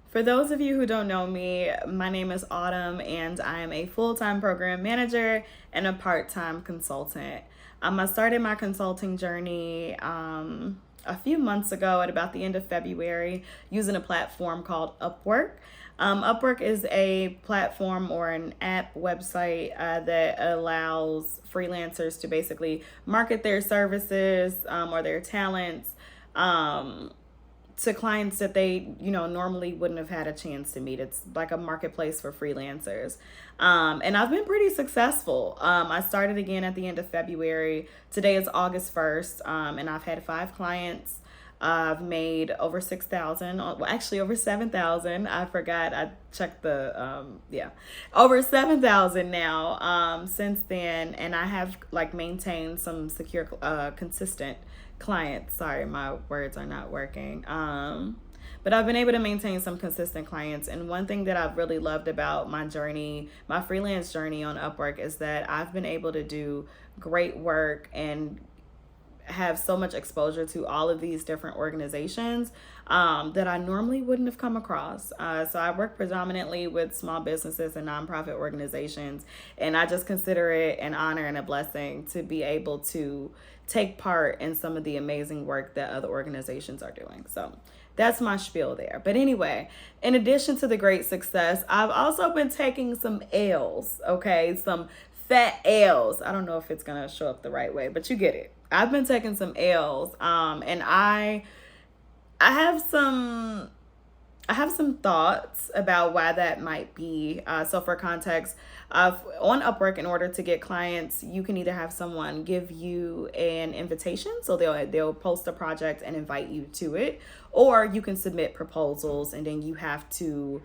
For those of you who don't know me, my name is Autumn and I am a full-time program manager and a part-time consultant. I started my consulting journey a few months ago at about the end of February using a platform called UpWork. UpWork is a platform or an app website that allows freelancers to basically market their services or their talents to clients that they, normally wouldn't have had a chance to meet. It's like a marketplace for freelancers. And I've been pretty successful. I started again at the end of February. Today is August 1st, and I've had 5 clients. I've made over 6,000, well, actually over 7,000. I forgot, I checked over 7,000 now since then. And I have maintained some secure, consistent clients. Sorry, my words are not working. But I've been able to maintain some consistent clients. And one thing that I've really loved about my journey, my freelance journey on Upwork, is that I've been able to do great work and have so much exposure to all of these different organizations that I normally wouldn't have come across. So I work predominantly with small businesses and nonprofit organizations, and I just consider it an honor and a blessing to be able to take part in some of the amazing work that other organizations are doing. So that's my spiel there. But anyway, in addition to the great success, I've also been taking some L's, okay? Some fat L's. I don't know if it's going to show up the right way, but you get it. I've been taking some L's, and I have some thoughts about why that might be. So for context, on Upwork, in order to get clients, you can either have someone give you an invitation, so they'll post a project and invite you to it, or you can submit proposals and then you have to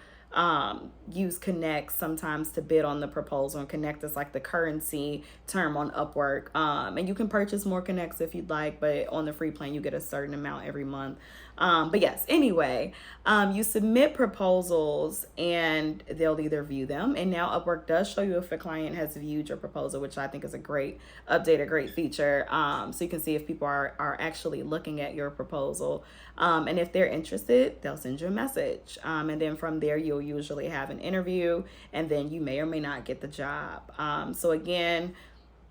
use Connect sometimes to bid on the proposal. And Connect is like the currency term on Upwork. And you can purchase more Connects if you'd like, but on the free plan, you get a certain amount every month. But yes, anyway, you submit proposals and they'll either view them. And now Upwork does show you if a client has viewed your proposal, which I think is a great update, a great feature. So you can see if people are actually looking at your proposal. And if they're interested, they'll send you a message. And then from there, you'll usually have an interview, and then you may or may not get the job. So again,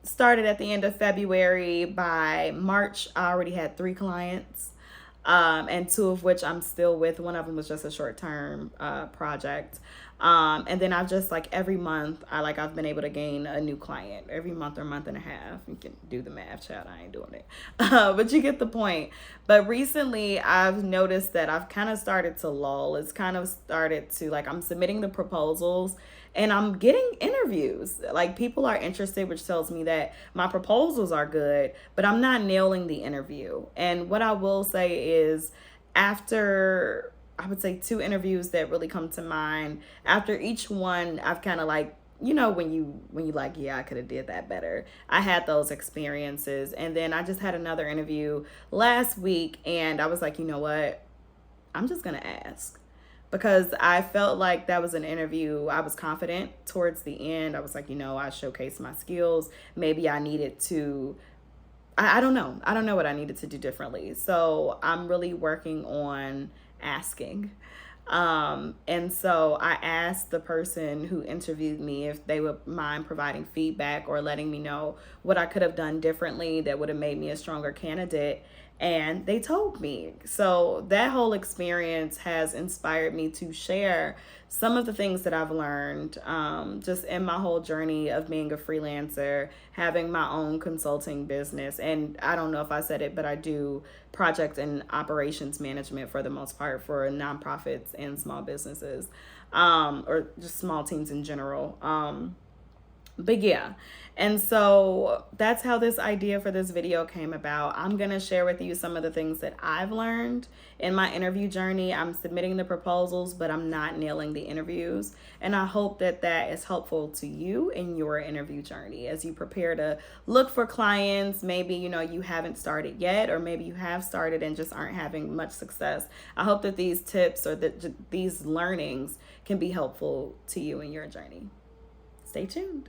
started at the end of February. By March, I already had 3 clients, and 2 of which I'm still with. One of them was just a short-term project. And then I've just every month, I've been able to gain a new client every month or month and a half. You can do the math, child. I ain't doing it. But you get the point. But recently I've noticed that I've kind of started to lull. It's kind of started to I'm submitting the proposals and I'm getting interviews. People are interested, which tells me that my proposals are good, but I'm not nailing the interview. And what I will say is, after I would say 2 interviews that really come to mind, after each one, I've kind of when you yeah, I could have did that better. I had those experiences. And then I just had another interview last week and I was like, you know what? I'm just going to ask, because I felt like that was an interview. I was confident towards the end. I was like, I showcased my skills. Maybe I needed to, I don't know. I don't know what I needed to do differently. So I'm really working on asking. And so I asked the person who interviewed me if they would mind providing feedback or letting me know what I could have done differently that would have made me a stronger candidate. And they told me. So that whole experience has inspired me to share some of the things that I've learned just in my whole journey of being a freelancer, having my own consulting business. And I don't know if I said it, but I do project and operations management for the most part for nonprofits and small businesses, or just small teams in general. But yeah, and so that's how this idea for this video came about. I'm going to share with you some of the things that I've learned in my interview journey. I'm submitting the proposals, but I'm not nailing the interviews. And I hope that that is helpful to you in your interview journey as you prepare to look for clients. Maybe, you haven't started yet, or maybe you have started and just aren't having much success. I hope that these tips or these learnings can be helpful to you in your journey. Stay tuned.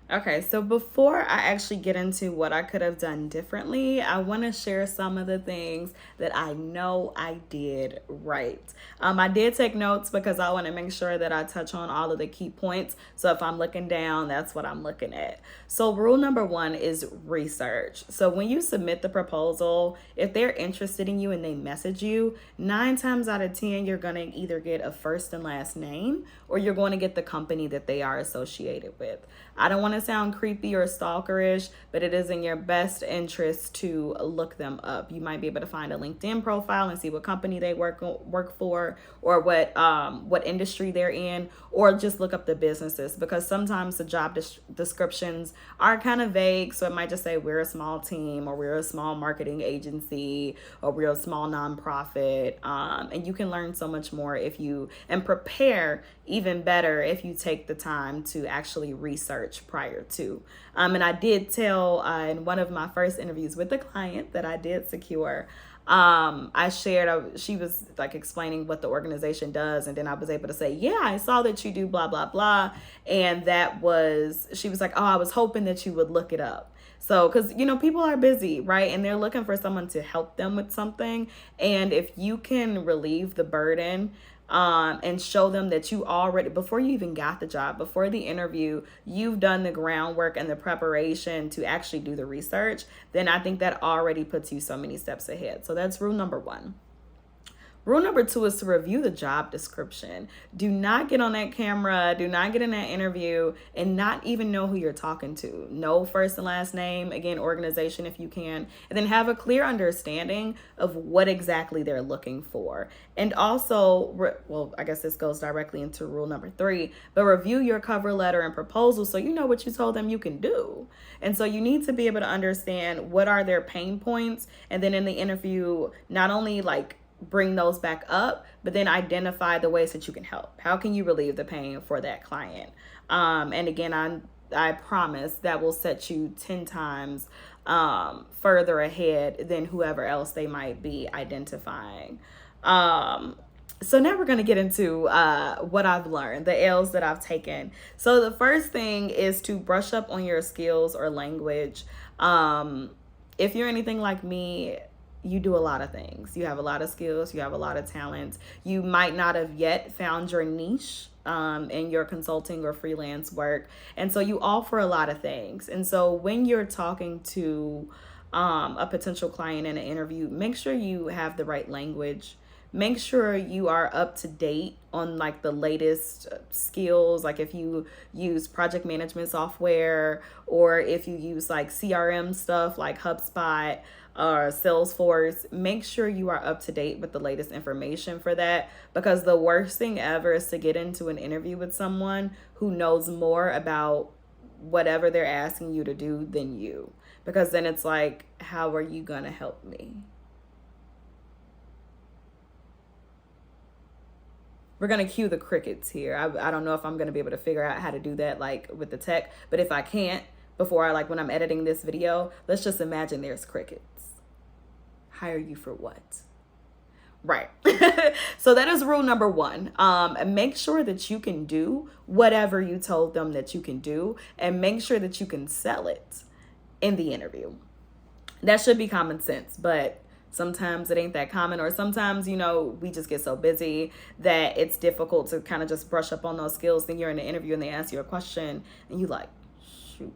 Okay, so before I actually get into what I could have done differently, I want to share some of the things that I know I did right. I did take notes because I want to make sure that I touch on all of the key points. So if I'm looking down, that's what I'm looking at. So rule number one is research. So when you submit the proposal, if they're interested in you and they message you, 9 times out of 10, you're going to either get a first and last name or you're going to get the company that they are associated with. I don't want to sound creepy or stalkerish, but it is in your best interest to look them up. You might be able to find a LinkedIn profile and see what company they work for, or what industry they're in, or just look up the businesses, because sometimes the job descriptions are kind of vague. So it might just say we're a small team, or we're a small marketing agency, or we're a small nonprofit, and you can learn so much more if you and prepare even better if you take the time to actually research prior to. And I did tell in one of my first interviews with the client that I did secure, I shared, she was like explaining what the organization does. And then I was able to say, yeah, I saw that you do blah, blah, blah. And she was like, oh, I was hoping that you would look it up. So, because, people are busy, right? And they're looking for someone to help them with something. And if you can relieve the burden, and show them that you already, before you even got the job, before the interview, you've done the groundwork and the preparation to actually do the research, then I think that already puts you so many steps ahead. So that's rule number one. Rule number two is to review the job description. Do not get on that camera, do not get in that interview and not even know who you're talking to. Know first and last name, again, organization if you can, and then have a clear understanding of what exactly they're looking for. And also, I guess this goes directly into rule number three, but review your cover letter and proposal so you know what you told them you can do. And so you need to be able to understand what are their pain points, and then in the interview, not only bring those back up, but then identify the ways that you can help. How can you relieve the pain for that client? And again, I promise that will set you 10 times further ahead than whoever else they might be identifying. So now we're going to get into what I've learned, the L's that I've taken. So the first thing is to brush up on your skills or language. If you're anything like me, you do a lot of things. You have a lot of skills. You have a lot of talents. You might not have yet found your niche in your consulting or freelance work. And so you offer a lot of things. And so when you're talking to a potential client in an interview, make sure you have the right language. Make sure you are up to date on the latest skills. Like if you use project management software, or if you use CRM stuff like HubSpot or Salesforce, make sure you are up to date with the latest information for that, because the worst thing ever is to get into an interview with someone who knows more about whatever they're asking you to do than you, because then it's like, how are you gonna help me? We're going to cue the crickets here. I don't know if I'm going to be able to figure out how to do that with the tech, but if I can't, before when I'm editing this video, let's just imagine there's crickets. Hire you for what? Right. So that is rule number one. Make sure that you can do whatever you told them that you can do, and make sure that you can sell it in the interview. That should be common sense, but sometimes it ain't that common, or sometimes, we just get so busy that it's difficult to kind of just brush up on those skills. Then you're in an interview and they ask you a question and you shoot,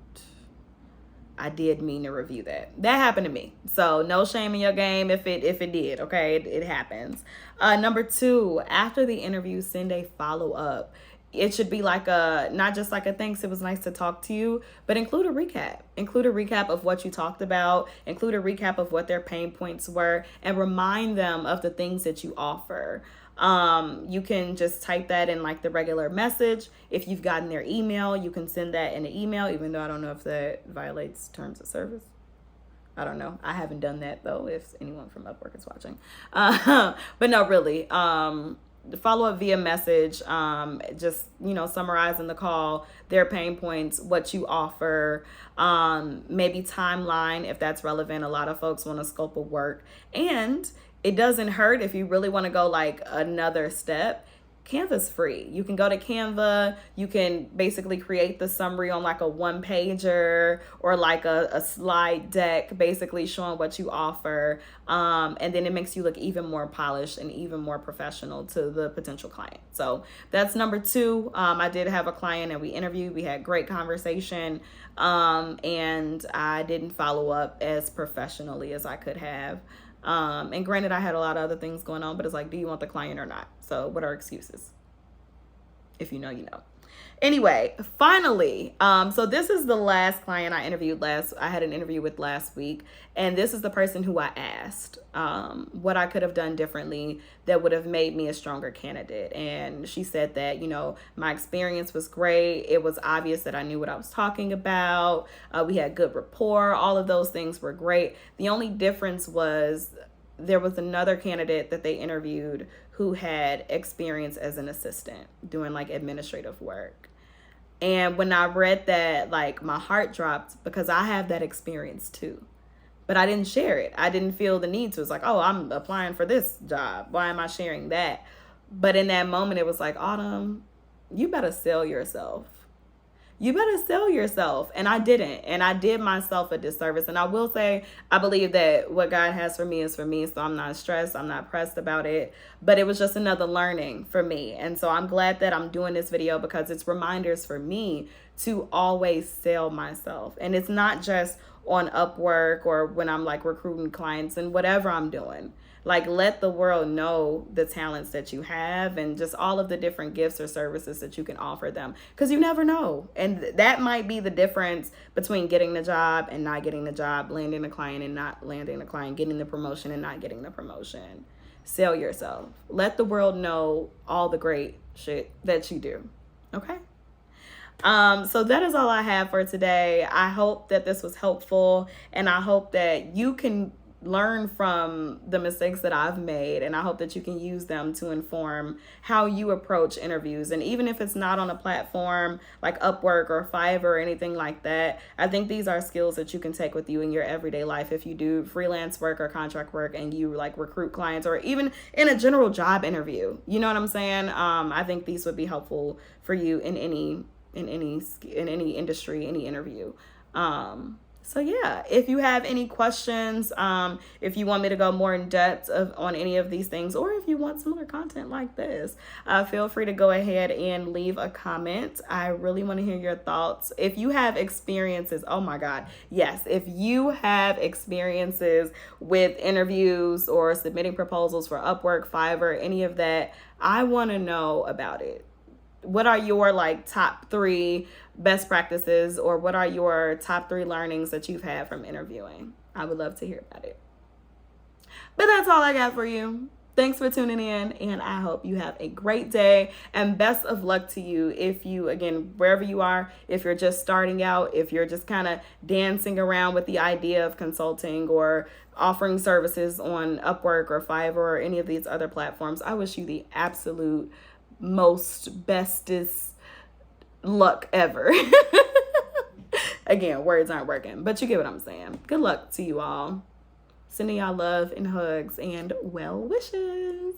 I did mean to review that. That happened to me. So no shame in your game if it did, okay? It happens. Number two, after the interview, send a follow-up. It should be not just a thanks, it was nice to talk to you, but include a recap. Include a recap of what you talked about, include a recap of what their pain points were, and remind them of the things that you offer. You can just type that in the regular message. If you've gotten their email, you can send that in an email, even though I don't know if that violates terms of service. I don't know. I haven't done that though, if anyone from UpWork is watching. But no, really, follow up via message, just summarizing the call, their pain points, what you offer, maybe timeline if that's relevant. A lot of folks want a scope of work, and it doesn't hurt if you really want to go another step. Canva's free. You can go to Canva. You can basically create the summary on like a one pager or like a slide deck, basically showing what you offer. And then it makes you look even more polished and even more professional to the potential client. So that's number 2. I did have a client and we interviewed. We had great conversation. And I didn't follow up as professionally as I could have. And granted, I had a lot of other things going on, but it's like, do you want the client or not? So what are excuses? If you know, you know. Anyway, finally, so this is the last client I had an interview with last week. And this is the person who I asked what I could have done differently that would have made me a stronger candidate. And she said that, my experience was great. It was obvious that I knew what I was talking about. We had good rapport. All of those things were great. The only difference was there was another candidate that they interviewed who had experience as an assistant doing like administrative work. And when I read that, like my heart dropped because I have that experience too. But I didn't share it. I didn't feel the need to. It's like, oh, I'm applying for this job. Why am I sharing that? But in that moment, it was like, Autumn, you better sell yourself. You better sell yourself. And I didn't. And I did myself a disservice. And I will say, I believe that what God has for me is for me. So I'm not stressed. I'm not pressed about it. But it was just another learning for me. And so I'm glad that I'm doing this video because it's reminders for me to always sell myself. And it's not just on UpWork or when I'm like recruiting clients and whatever I'm doing. Like, let the world know the talents that you have and just all of the different gifts or services that you can offer them, because you never know. And that might be the difference between getting the job and not getting the job, landing the client and not landing the client, getting the promotion and not getting the promotion. Sell yourself. Let the world know all the great shit that you do. Okay? So that is all I have for today. I hope that this was helpful, and I hope that you can learn from the mistakes that I've made, and I hope that you can use them to inform how you approach interviews. And even if it's not on a platform like Upwork or Fiverr or anything like that, I think these are skills that you can take with you in your everyday life. If you do freelance work or contract work and you like recruit clients, or even in a general job interview, you know what I'm saying? I think these would be helpful for you in any industry, any interview. So yeah, if you have any questions, if you want me to go more in depth on any of these things, or if you want similar content like this, feel free to go ahead and leave a comment. I really want to hear your thoughts. If you have experiences, oh my God, yes. If you have experiences with interviews or submitting proposals for Upwork, Fiverr, any of that, I want to know about it. What are your like top 3 best practices, or what are your top 3 learnings that you've had from interviewing? I would love to hear about it. But that's all I got for you. Thanks for tuning in, and I hope you have a great day, and best of luck to you. If you, again, wherever you are, if you're just starting out, if you're just kind of dancing around with the idea of consulting or offering services on Upwork or Fiverr or any of these other platforms, I wish you the absolute most bestest luck ever. Again, words aren't working, but you get what I'm saying. Good luck to you all. Sending y'all love and hugs and well wishes.